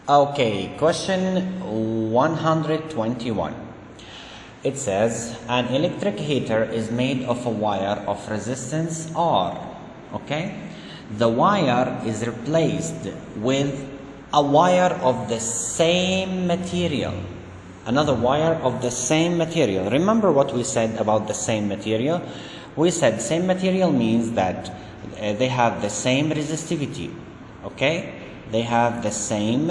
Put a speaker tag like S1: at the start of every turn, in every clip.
S1: Okay, question 121. It says an electric heater is made of a wire of resistance R. Okay, the wire is replaced with a wire of the same material. Another wire of the same material. Remember what we said about the same material? We said same material means that they have the same resistivity. Okay, they have the same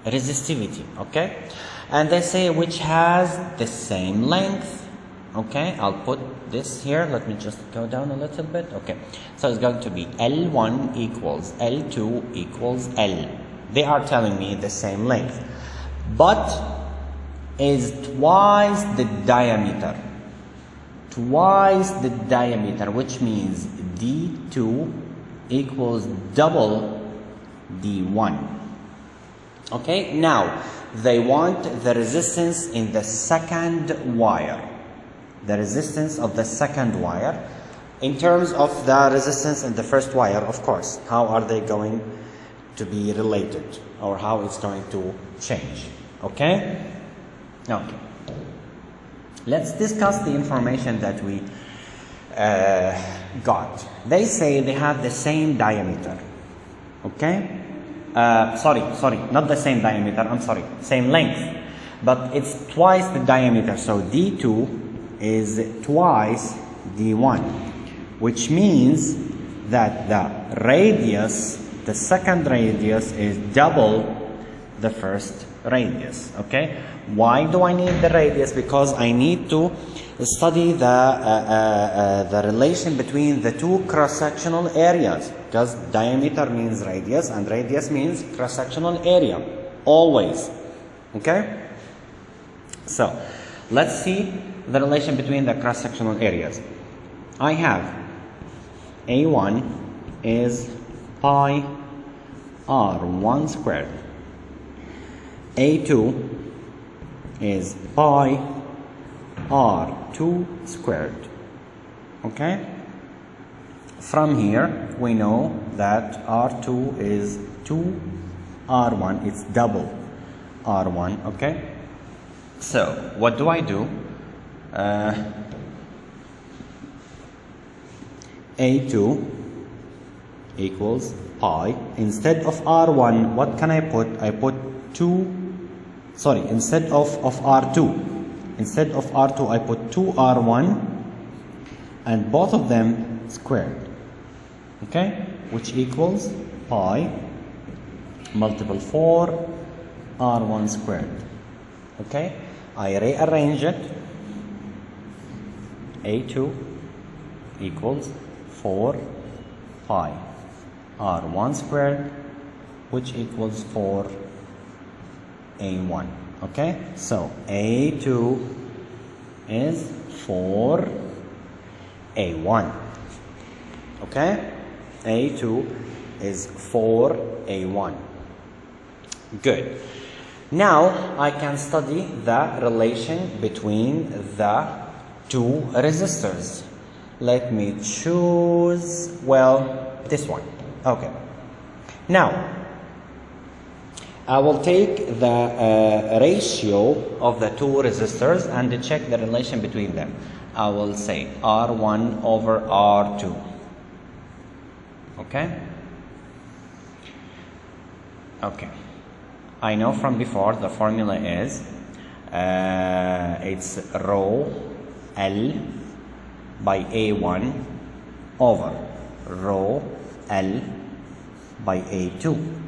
S1: resistivity. Okay, and they say which has the same length. Okay, I'll put this here. Let me just go down a little bit. Okay, so it's going to be L1 equals L2 equals L. They are telling me the same length, but is twice the diameter. Twice the diameter, which means D2 equals double D1. Okay, now they want the resistance in the second wire. The resistance of the second wire in terms of the resistance in the first wire, of course. How are they going to be related, or how it's going to change? Okay? Okay. Let's discuss the information that we got. They say they have the same diameter. Okay? Sorry, not the same diameter, I'm sorry, same length, but it's twice the diameter, so D2 is twice D1, which means that the radius, the second radius, is double the first radius. Okay, why do I need the radius? Because I need to study the relation between the two cross-sectional areas, because diameter means radius and radius means cross-sectional area always. Okay, so let's see the relation between the cross-sectional areas. I have A1 is pi r1 squared, A2 is pi r2 squared. Okay, from here we know that r2 is 2, r1 it's double r1. Okay, so what do I do? A2 equals pi. Instead of r1, what can I put? I put 2, sorry, instead of r2. Instead of r2, I put 2r1 and both of them squared. Okay, which equals pi multiple 4 r1 squared. Okay, I rearrange it. A2 equals 4 pi r1 squared, which equals 4 A1. Okay, so A2 is 4 A1. Okay, A2 is 4 A1. Good. Now I can study the relation between the two resistors. Let me choose, well, this one. Okay. Now I will take the ratio of the two resistors and check the relation between them. I will say R1 over R2. Okay? Okay. I know from before the formula is it's rho L by A1 over rho L by A2.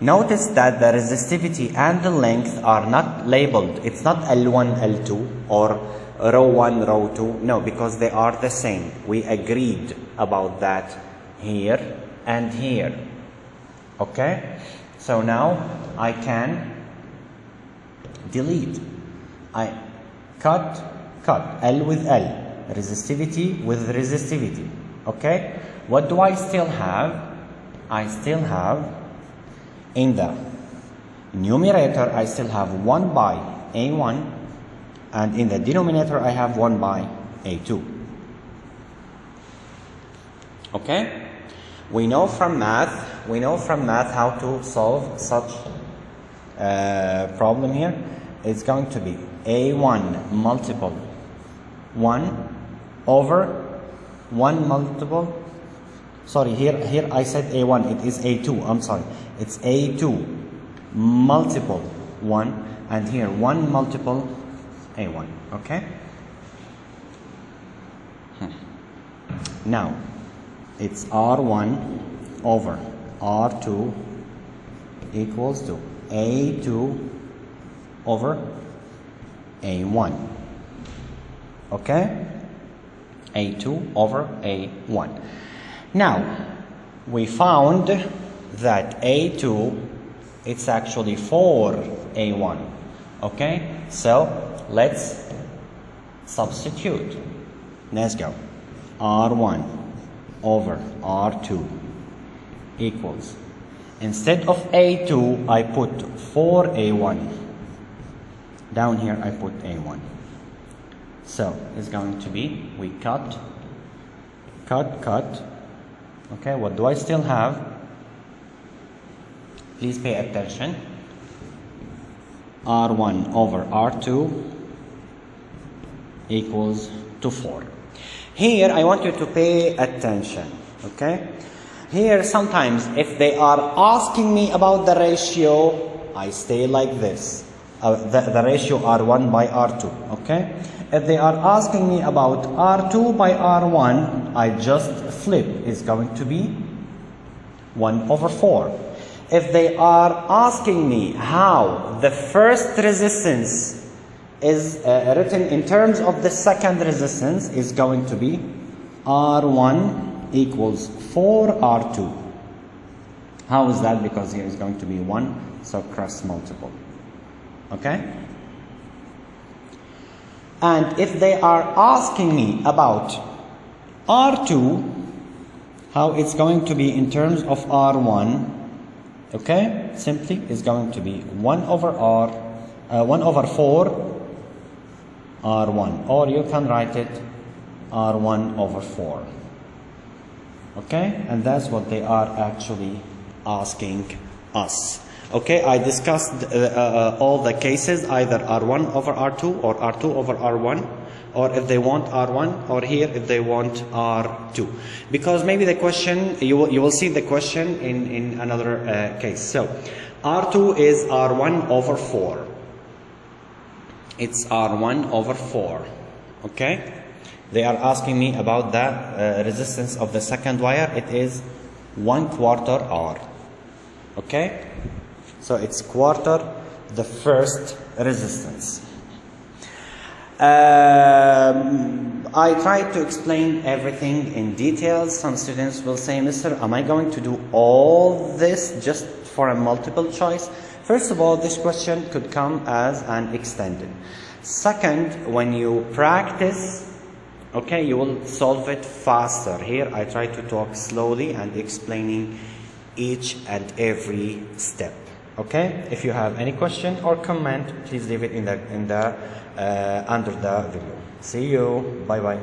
S1: Notice that the resistivity and the length are not labeled. It's not L1, L2 or rho 1, rho 2. No, because they are the same. We agreed about that here and here. Okay? So now I can delete. I cut L with L. Resistivity with resistivity. Okay? What do I still have? I still have in the numerator, I still have 1 by A1, and in the denominator, I have 1 by A2. Okay? We know from math how to solve such problem here. It's going to be A1 multiple 1 over 1 multiple, sorry, here I said A1, it is A2, I'm sorry, it's A2 multiple 1, and here 1 multiple A1, okay? Now, it's R1 over R2 equals to A2 over A1, okay? A2 over A1. Now, we found that A2, it's actually 4A1, okay? So, let's substitute. Let's go. R1 over R2 equals, instead of A2, I put 4A1. Down here, I put A1. So, it's going to be, we cut. Okay, what do I still have? Please pay attention. R1 over R2 equals to 4. Here, I want you to pay attention, okay? Here, sometimes, if they are asking me about the ratio, I stay like this. The ratio R1 by R2, okay? If they are asking me about R2 by R1, I just flip. It's going to be 1 over 4. If they are asking me how the first resistance is written in terms of the second resistance, is going to be R1 equals 4R2. How is that? Because here is going to be 1, so cross multiple. Okay? And if they are asking me about R2, how it's going to be in terms of R1, okay? Simply is going to be 1 over 4 R1, or you can write it R1 over 4. Okay? And that's what they are actually asking us. Okay, I discussed all the cases, either R1 over R2 or R2 over R1, or if they want R1, or here if they want R2. Because maybe the question, you will see the question in another case. So, R2 is R1 over 4. It's R1 over 4. Okay? They are asking me about the resistance of the second wire. It is 1/4 R. Okay? So it's quarter the first resistance. I tried to explain everything in detail. Some students will say, Mister, am I going to do all this just for a multiple choice? First of all, this question could come as an extended. Second, when you practice, okay, you will solve it faster. Here I try to talk slowly and explaining each and every step. Okay, if you have any question or comment, please leave it in the under the video. See you. Bye bye.